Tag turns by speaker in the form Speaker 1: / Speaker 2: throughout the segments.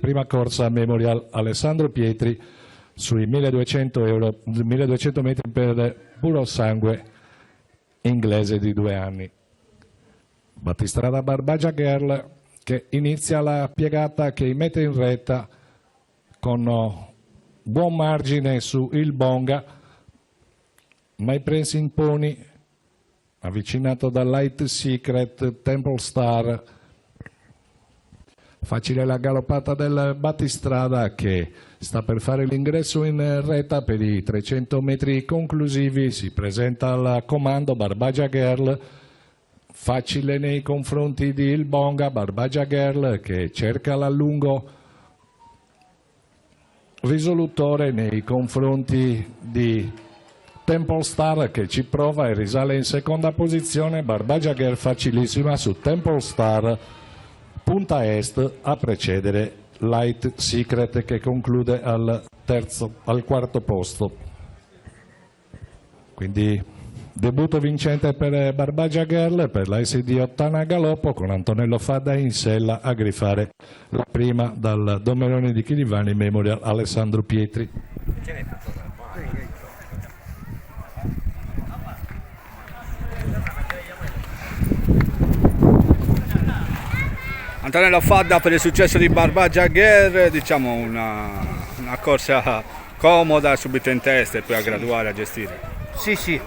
Speaker 1: Prima corsa Memorial Alessandro Pietri sui 1200 metri per puro sangue inglese di 2 anni. Battistrada Barbagia Girl che inizia la piegata che mette in retta con buon margine su Il Bonga, ma i pressing pony avvicinato da Light Secret, Temple Star. Facile la galoppata del battistrada che sta per fare l'ingresso in retta per i 300 metri conclusivi. Si presenta al comando Barbagia Girl, facile nei confronti di Il Bonga. Barbagia Girl che cerca l'allungo risolutore nei confronti di Temple Star che ci prova e risale in seconda posizione. Barbagia Girl facilissima su Temple Star, punta est a precedere Light Secret che conclude al quarto posto. Quindi debutto vincente per Barbagia Girl, per la SD Ottana Galoppo, con Antonello Fadda in sella a grifare la prima dal Domerone di Chirivani Memorial Alessandro Pietri.
Speaker 2: Antonello Fadda per il successo di Barbagia Girl, diciamo una corsa comoda, subito in testa e poi a graduare a gestire.
Speaker 3: Sì, è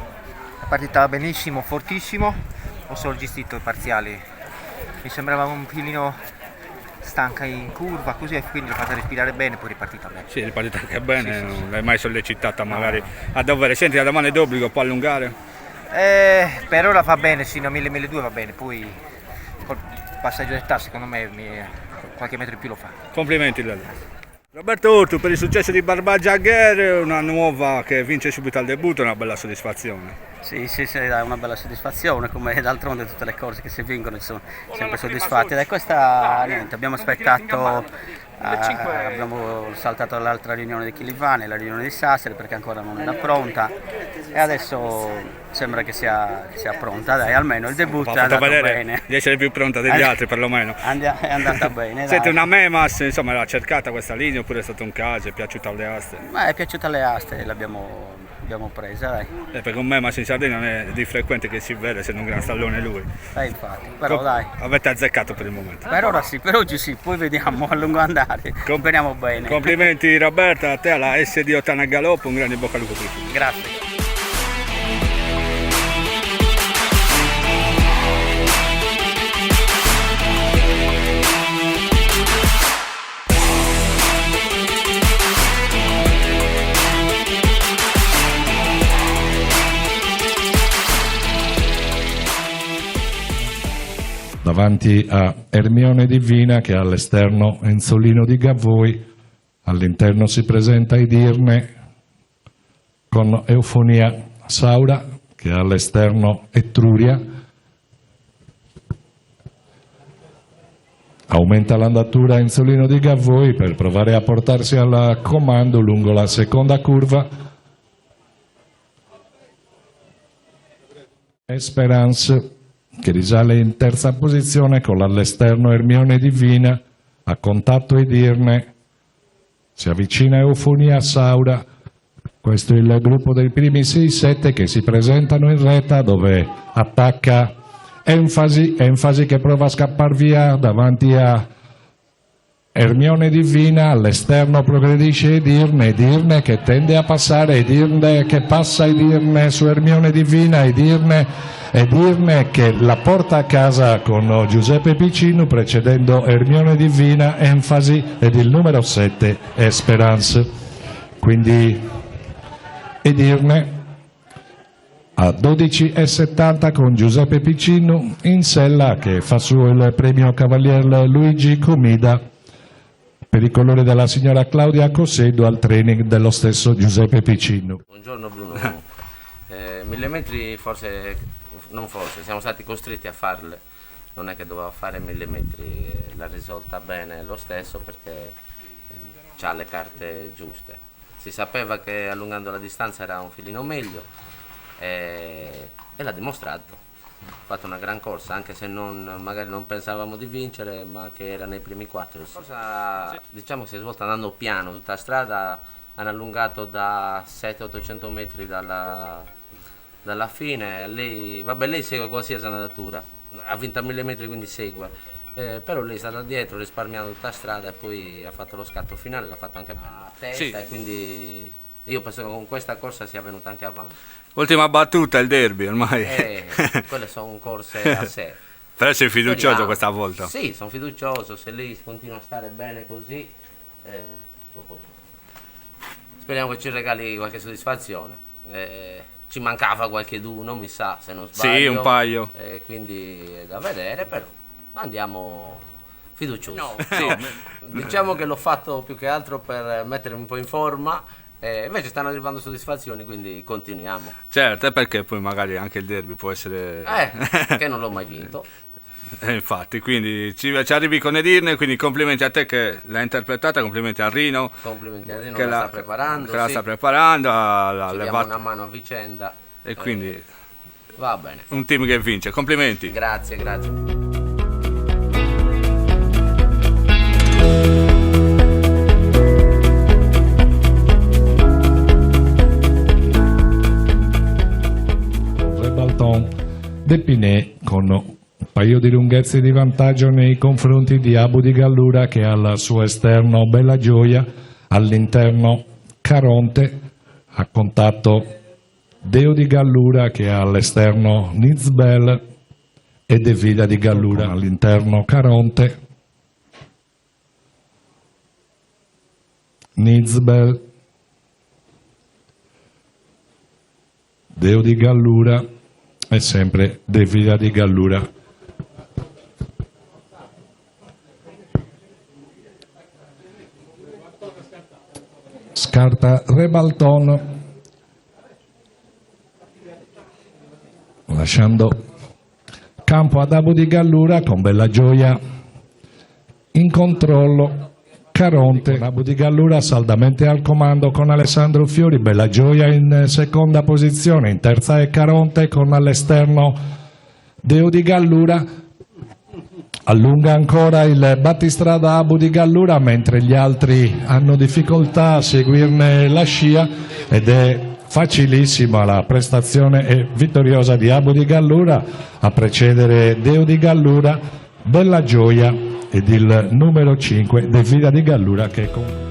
Speaker 3: partita benissimo, fortissimo, ho solo gestito i parziali, mi sembrava un filino stanca in curva così, e quindi l'ho fatta respirare bene, poi è ripartita bene.
Speaker 2: Sì, è ripartita anche bene, sì. Non l'hai mai sollecitata magari a dovere. Senti, la domanda è d'obbligo, può allungare?
Speaker 3: Per ora va bene, sino a 1000-1200 va bene, poi col passaggio del tasso secondo me qualche metro in più lo fa.
Speaker 2: Complimenti Lello. Roberto Urtu per il successo di Barbagia Girl, una nuova che vince subito al debutto, una bella soddisfazione.
Speaker 4: Sì, è una bella soddisfazione, come d'altronde tutte le cose che si vincono sono sempre soddisfatti. Da questa niente, abbiamo aspettato, abbiamo saltato l'altra riunione di Chilivane, la riunione di Sassari perché ancora non era pronta e adesso sembra che sia pronta, dai, almeno il debutto è andato bene.
Speaker 2: Di essere più pronta degli altri perlomeno.
Speaker 4: È andata bene.
Speaker 2: Siete una Memas, insomma, l'ha cercata questa linea oppure è stato un caso, è piaciuta alle aste?
Speaker 4: È piaciuta alle aste, l'abbiamo presa, dai.
Speaker 2: Perché un Memas in Sardegna non è di frequente che si vede, essendo un gran stallone lui.
Speaker 4: Infatti, però dai.
Speaker 2: Avete azzeccato per il momento.
Speaker 4: Per ora sì, per oggi sì, poi vediamo a lungo andare. Speriamo bene.
Speaker 2: Complimenti Roberta, a te alla SD Ottana Galoppo, un grande bocca al lupo per tutti.
Speaker 4: Grazie.
Speaker 1: Davanti a Ermione Divina che ha all'esterno Enzolino di Gavoi, all'interno si presenta Edirne con Eufonia Saura che ha all'esterno Etruria, aumenta l'andatura Enzolino di Gavoi per provare a portarsi al comando lungo la seconda curva. Esperance, che risale in terza posizione con all'esterno Ermione Divina, a contatto Edirne, si avvicina Eufonia Saura. Questo è il gruppo dei primi 6-7 che si presentano in retta, dove attacca Enfasi che prova a scappare via davanti a Ermione Divina, all'esterno progredisce Edirne che tende a passare, Edirne che passa Edirne su Ermione Divina, Edirne che la porta a casa con Giuseppe Piccino, precedendo Ermione Divina, Enfasi ed il numero 7 Esperance. Quindi Edirne a 12,70 con Giuseppe Piccino in sella, che fa suo il premio Cavalier Luigi Comida per i colori della signora Claudia Cosedo al training dello stesso Giuseppe Piccino.
Speaker 5: Buongiorno Bruno, 1000 metri non forse, siamo stati costretti a farle, non è che doveva fare 1000 metri, l'ha risolta bene lo stesso perché ha le carte giuste. Si sapeva che allungando la distanza era un filino meglio e l'ha dimostrato. Ha fatto una gran corsa, anche se magari non pensavamo di vincere, ma che era nei primi 4. Diciamo che si è svolta andando piano, tutta la strada hanno allungato da 700-800 metri dalla fine. Lei segue qualsiasi andatura, ha vinto a 1000 metri quindi segue, però lei è stata dietro risparmiando tutta la strada e poi ha fatto lo scatto finale, l'ha fatto anche bene a testa, e quindi io penso che con questa corsa sia venuta anche avanti.
Speaker 2: Ultima battuta, il derby ormai.
Speaker 5: Quelle sono corse a sé.
Speaker 2: Però sei fiducioso. Speriamo. Questa volta?
Speaker 5: Sì, sono fiducioso, se lei continua a stare bene così, speriamo che ci regali qualche soddisfazione. Ci mancava qualche non mi sa, se non sbaglio.
Speaker 2: Sì, un paio.
Speaker 5: Quindi è da vedere, però andiamo fiduciosi. Diciamo che l'ho fatto più che altro per mettermi un po' in forma. Invece stanno arrivando soddisfazioni, quindi continuiamo.
Speaker 2: Certo, perché poi magari anche il derby può essere...
Speaker 5: che non l'ho mai vinto.
Speaker 2: Infatti, quindi ci arrivi con Edirne, quindi complimenti a te che l'hai interpretata, complimenti a Rino.
Speaker 5: Complimenti a Rino che la sta preparando.
Speaker 2: Che la sta preparando.
Speaker 5: Ci diamo una mano a vicenda.
Speaker 2: E quindi...
Speaker 5: va bene.
Speaker 2: Un team che vince, complimenti.
Speaker 5: Grazie.
Speaker 1: D'Epinay con un paio di lunghezze di vantaggio nei confronti di Abu di Gallura, che ha al suo esterno Bella Gioia, all'interno Caronte, a contatto Deo di Gallura che ha all'esterno Nizbel e De Vida di Gallura all'interno Caronte, Nizbel, Deo di Gallura e sempre De Vida di Gallura. Scarta Rebalton, lasciando campo ad Abu di Gallura con Bella Gioia in controllo. Caronte, Abu di Gallura saldamente al comando con Alessandro Fiori, Bella Gioia in seconda posizione, in terza è Caronte con all'esterno Deo di Gallura. Allunga ancora il battistrada Abu di Gallura, mentre gli altri hanno difficoltà a seguirne la scia, ed è facilissima la prestazione vittoriosa di Abu di Gallura a precedere Deo di Gallura, Bella Gioia ed il numero 5 De Vida di Gallura, che con...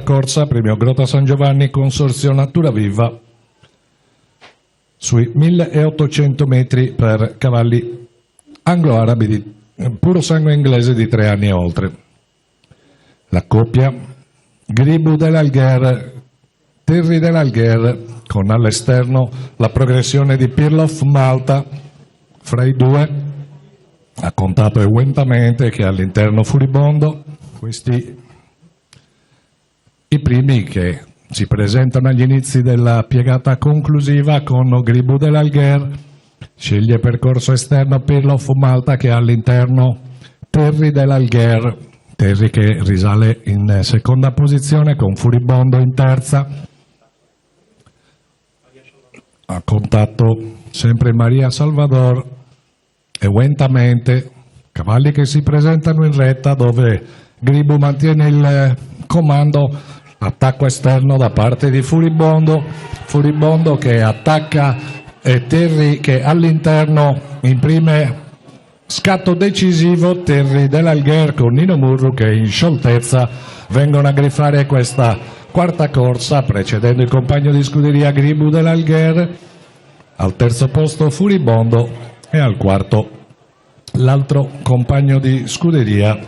Speaker 1: corsa, premio Grotta San Giovanni, Consorzio Natura Viva, sui 1800 metri per cavalli anglo-arabi di puro sangue inglese di 3 anni e oltre. La coppia Gribu dell'Algher, Terry dell'Algher, con all'esterno la progressione di Pirlof Malta, fra i due ha contato eguentamente che all'interno Furibondo. Questi i primi che si presentano agli inizi della piegata conclusiva con Gribu dell'Algher, sceglie percorso esterno Pirlof Malta, che ha all'interno Terry dell'Algher, Terry che risale in seconda posizione con Furibondo in terza. Ha contatto sempre Maria Salvador eguentamente, cavalli che si presentano in retta dove Gribu mantiene il comando, attacco esterno da parte di Furibondo, Furibondo che attacca e Terry che all'interno imprime scatto decisivo, Terry dell'Algher con Nino Murru che in scioltezza vengono a grifare questa quarta corsa, precedendo il compagno di scuderia Gribu dell'Algher, al terzo posto Furibondo e al quarto l'altro compagno di scuderia,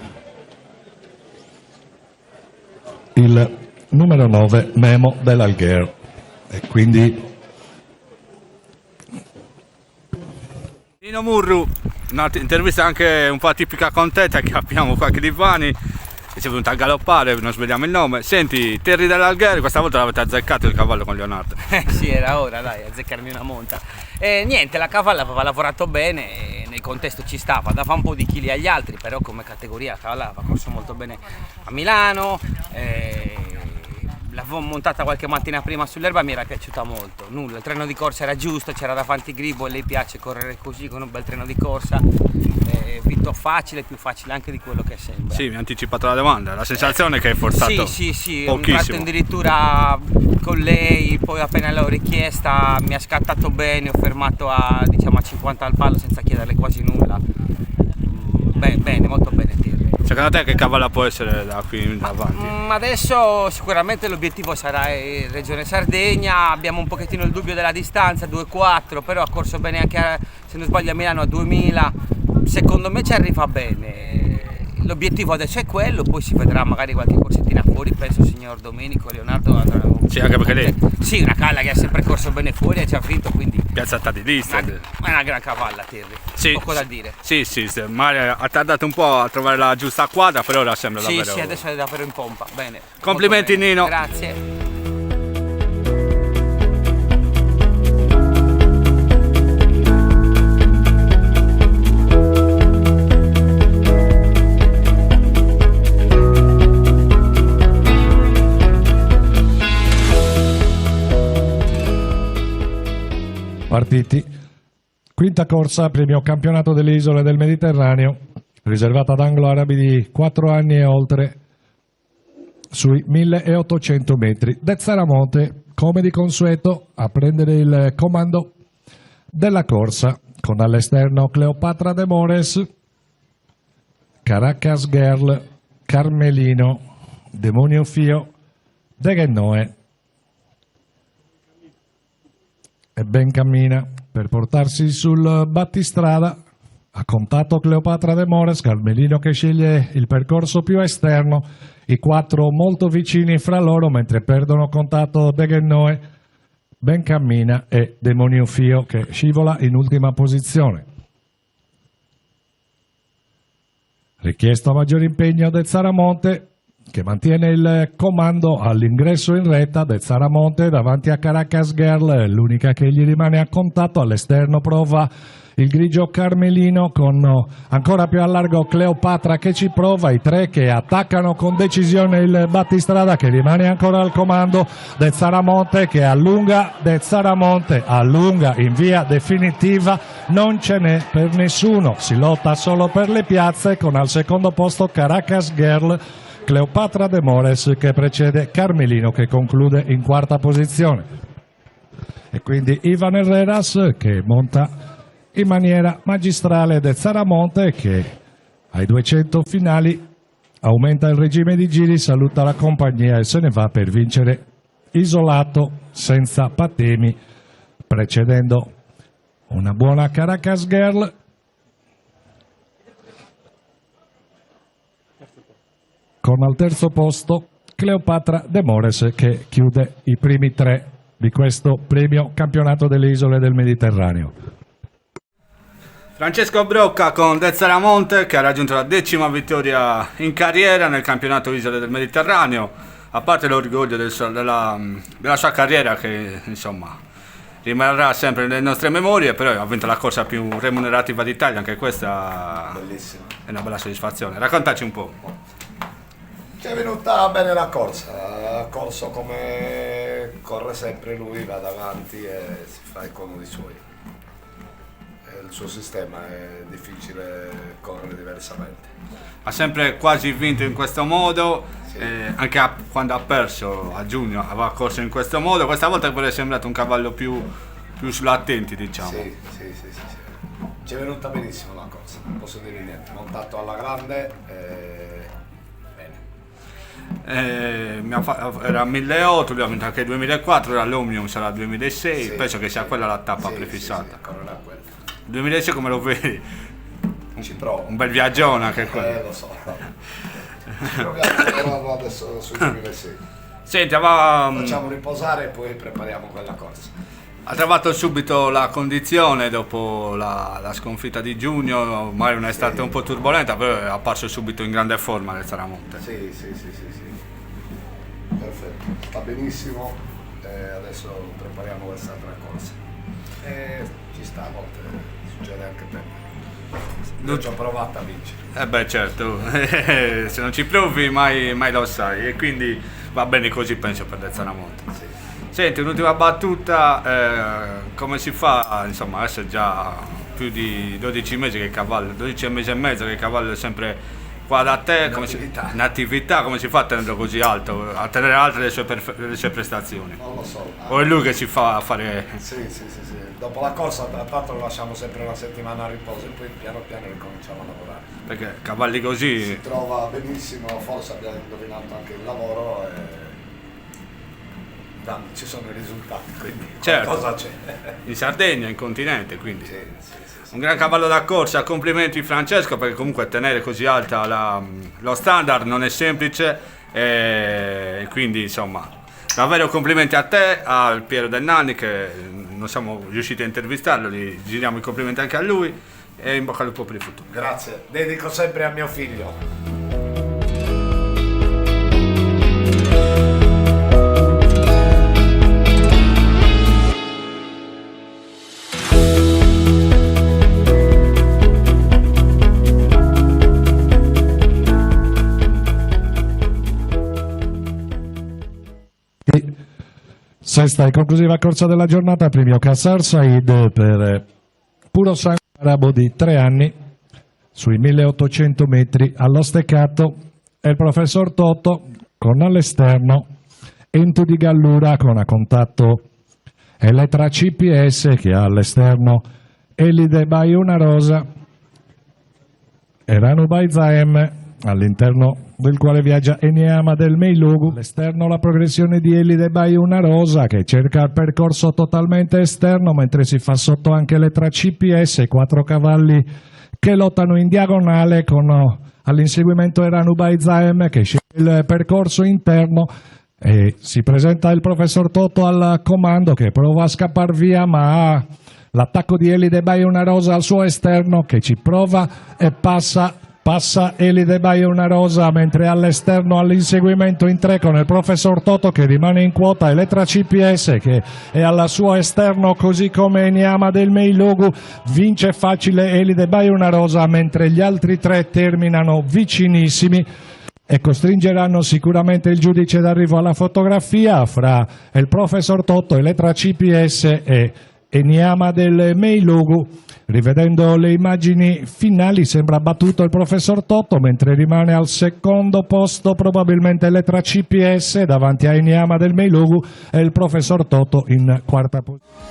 Speaker 1: il numero 9 Memo dell'Algher. E quindi
Speaker 2: Nino Murru, un'intervista anche un po' atipica con te, che abbiamo qua a Clivani, che ci è venuto a galoppare, non svegliamo il nome. Senti, Terry dell'Algher, questa volta l'avete azzeccato il cavallo con Leonardo.
Speaker 6: Sì, era ora, dai, azzeccarmi una monta. Niente, la cavalla aveva lavorato bene, nel contesto ci stava, dava un po' di chili agli altri, però come categoria la cavalla aveva corso molto bene a Milano. L'avevo montata qualche mattina prima sull'erba, mi era piaciuta molto. Nulla, il treno di corsa era giusto, c'era davanti Gribu e lei piace correre così con un bel treno di corsa. Vinto facile, più facile anche di quello che sembra.
Speaker 2: Sì, mi ha anticipato la domanda, la sensazione è che è forzato
Speaker 6: sì,
Speaker 2: pochissimo.
Speaker 6: un tratto addirittura con lei, poi appena l'ho richiesta mi ha scattato bene, ho fermato a 50 al palo senza chiederle quasi nulla. Bene, molto bene Terry.
Speaker 2: Secondo te che cavalla può essere da qui in avanti?
Speaker 6: Adesso sicuramente l'obiettivo sarà Regione Sardegna, abbiamo un pochettino il dubbio della distanza, 2,4, però ha corso bene anche, se non sbaglio, a Milano a 2000, secondo me ci arriva bene. L'obiettivo adesso è quello, poi si vedrà magari qualche corsettina fuori, penso signor Domenico, Leonardo andrà.
Speaker 2: Sì, anche perché lei
Speaker 6: sì, una cavalla che ha sempre corso bene fuori e ci ha vinto, quindi
Speaker 2: piazzata di lista.
Speaker 6: è una gran cavalla Terry,
Speaker 2: Sì,
Speaker 6: poco da dire.
Speaker 2: Sì, magari ha tardato un po' a trovare la giusta quadra, però ora sembra davvero.
Speaker 6: Sì, adesso è davvero in pompa, bene.
Speaker 2: Complimenti
Speaker 6: bene.
Speaker 2: Nino.
Speaker 6: Grazie.
Speaker 1: partiti. Quinta corsa, premio campionato delle isole del Mediterraneo, riservata ad anglo-arabi di 4 anni e oltre, sui 1800 metri. De Zaramonte, come di consueto, a prendere il comando della corsa, con all'esterno Cleopatra de Mores, Caracas Girl, Carmelino, Demonio Fio, De Gennoe. E ben cammina per portarsi sul battistrada. Ha contato Cleopatra de Mores, Carmelino che sceglie il percorso più esterno, i quattro molto vicini fra loro mentre perdono contatto De Gennoe, ben cammina e Demonio Fio che scivola in ultima posizione. Richiesto maggior impegno De Zaramonte che mantiene il comando all'ingresso in retta. De Zaramonte davanti a Caracas Girl, l'unica che gli rimane a contatto. All'esterno prova il grigio Carmelino con ancora più a largo Cleopatra che ci prova, i tre che attaccano con decisione il battistrada che rimane ancora al comando. De Zaramonte che allunga, De Zaramonte allunga in via definitiva, non ce n'è per nessuno, si lotta solo per le piazze con al secondo posto Caracas Girl, Cleopatra de Mores che precede Carmelino che conclude in quarta posizione. E quindi Ivan Herreras che monta in maniera magistrale De Zaramonte che ai 200 finali aumenta il regime di giri, saluta la compagnia e se ne va per vincere isolato, senza patemi, precedendo una buona Caracas Girl. Con al terzo posto Cleopatra De Mores, che chiude i primi 3 di questo premio campionato delle isole del Mediterraneo.
Speaker 2: Francesco Brocca con Dezzaramonte, che ha raggiunto la 10ª vittoria in carriera nel campionato isole del Mediterraneo. A parte l'orgoglio della sua carriera, che insomma rimarrà sempre nelle nostre memorie, però ha vinto la corsa più remunerativa d'Italia, anche questa
Speaker 7: Bellissimo.
Speaker 2: è una bella soddisfazione. Raccontaci un po'.
Speaker 7: Ci è venuta bene la corsa, ha corso come corre sempre lui, va davanti e si fa i comodi suoi. Il suo sistema è difficile correre diversamente.
Speaker 2: Ha sempre quasi vinto in questo modo,
Speaker 7: Sì.
Speaker 2: anche quando ha perso a giugno aveva corso in questo modo. Questa volta pure è sembrato un cavallo più sull'attenti, diciamo.
Speaker 7: Sì. Ci è venuta benissimo la corsa, non posso dire niente. Montato alla grande, bene.
Speaker 2: Era 1800, lui ha vinto anche il 2004, ora l'Omnium sarà il 2006,
Speaker 7: Sì.
Speaker 2: penso che sia quella la tappa
Speaker 7: Sì,
Speaker 2: prefissata.
Speaker 7: sì, correrà quella.
Speaker 2: Il 2006 come lo vedi?
Speaker 7: Ci provo.
Speaker 2: Un bel viaggione anche quello.
Speaker 7: Lo so. Ci proviamo adesso sul 2006.
Speaker 2: Senti,
Speaker 7: Facciamo riposare e poi prepariamo quella corsa.
Speaker 2: ha trovato subito la condizione dopo la sconfitta di giugno, magari un'estate un po' turbolenta, però è apparso subito in grande forma nel Saramonte.
Speaker 7: Sì. Perfetto, sta benissimo. Adesso prepariamo quest'altra corsa. Ci sta, a volte succede anche per me. Io ci ho provato a vincere.
Speaker 2: Beh certo, se non ci provi mai lo sai, e quindi va bene così, penso, per del Saramonte.
Speaker 7: Sì.
Speaker 2: Senti, un'ultima battuta, come si fa, insomma, adesso è già più di 12 mesi che il cavallo, 12 mesi e mezzo che il cavallo è sempre qua da te, in attività, come si fa a tenerlo così alto, a tenere alte le sue prestazioni?
Speaker 7: Non lo so.
Speaker 2: O è lui che ci fa fare...
Speaker 7: Sì. Dopo la corsa, tanto lo lasciamo sempre una settimana a riposo e poi piano piano ricominciamo a lavorare.
Speaker 2: Perché cavalli così...
Speaker 7: Si trova benissimo, forse abbiamo indovinato anche il lavoro e ci sono i risultati, quindi
Speaker 2: Certo.
Speaker 7: cosa c'è?
Speaker 2: in Sardegna, in continente, quindi...
Speaker 7: Sì.
Speaker 2: Un gran cavallo da corsa, complimenti Francesco, perché comunque tenere così alta lo standard non è semplice, e quindi insomma davvero complimenti a te, al Piero Del Nanni, che non siamo riusciti a intervistarlo, gli giriamo i complimenti anche a lui e in bocca al lupo per il futuro.
Speaker 7: Grazie, dedico sempre a mio figlio.
Speaker 1: Sesta e conclusiva corsa della giornata, premio Kassar Said per puro sangue arabo di 3 anni sui 1800 metri allo steccato, e il professor Toto con all'esterno Entu di Gallura con a contatto Elettra CPS, che ha all'esterno Elide Bayuna Rosa e Ranu Baizaem, all'interno del quale viaggia Eniama del Meilugu. All'esterno la progressione di Elide Bayuna Rosa, che cerca il percorso totalmente esterno, mentre si fa sotto anche le 3 CPS, 4 cavalli che lottano in diagonale, con all'inseguimento Eranu Baizaem che sceglie il percorso interno, e si presenta il professor Toto al comando, che prova a scappare via, ma ha l'attacco di Elide Bayuna Rosa al suo esterno, che ci prova e passa Elide Bayuna Rosa, mentre all'esterno all'inseguimento in 3 con il professor Toto che rimane in quota, Elettra CPS che è al suo esterno, così come Eniama del Meilugu. Vince facile Elide Bayuna Rosa, mentre gli altri 3 terminano vicinissimi e costringeranno sicuramente il giudice d'arrivo alla fotografia fra il professor Toto, Elettra CPS e Eniama del Meilugu. Rivedendo le immagini finali sembra battuto il professor Toto, mentre rimane al secondo posto probabilmente Elettra CPS davanti a Eniama del Meilugu e il professor Toto in quarta posizione.